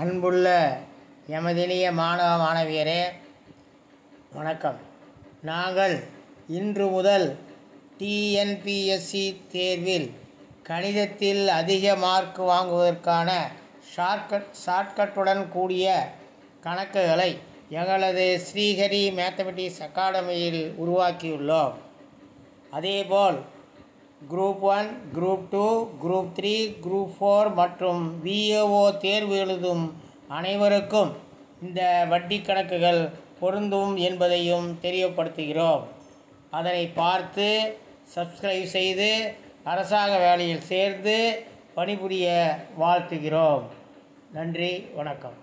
அன்புள்ள எமதினிய மாணவ மாணவியரே வணக்கம். நாங்கள் இன்று முதல் டிஎன்பிஎஸ்சி தேர்வில் கணிதத்தில் அதிக மார்க் வாங்குவதற்கான ஷார்ட்கட்டுடன் கூடிய கணக்குகளை எங்களது ஸ்ரீஹரி மேத்தமெட்டிக்ஸ் அகாடமியில் உருவாக்கியுள்ளோம். அதேபோல் குரூப் 1, குரூப் 2, குரூப் 3, குரூப் 4 மற்றும் விஏஓ தேர்வு எழுதும் அனைவருக்கும் இந்த வட்டி கணக்குகள் பொருந்தும் என்பதையும் தெரியப்படுத்துகிறோம். அதனை பார்த்து சப்ஸ்கிரைப் செய்து அரசாங்க வேலையில் சேர்ந்து பணிபுரிய வாழ்த்துகிறோம். நன்றி, வணக்கம்.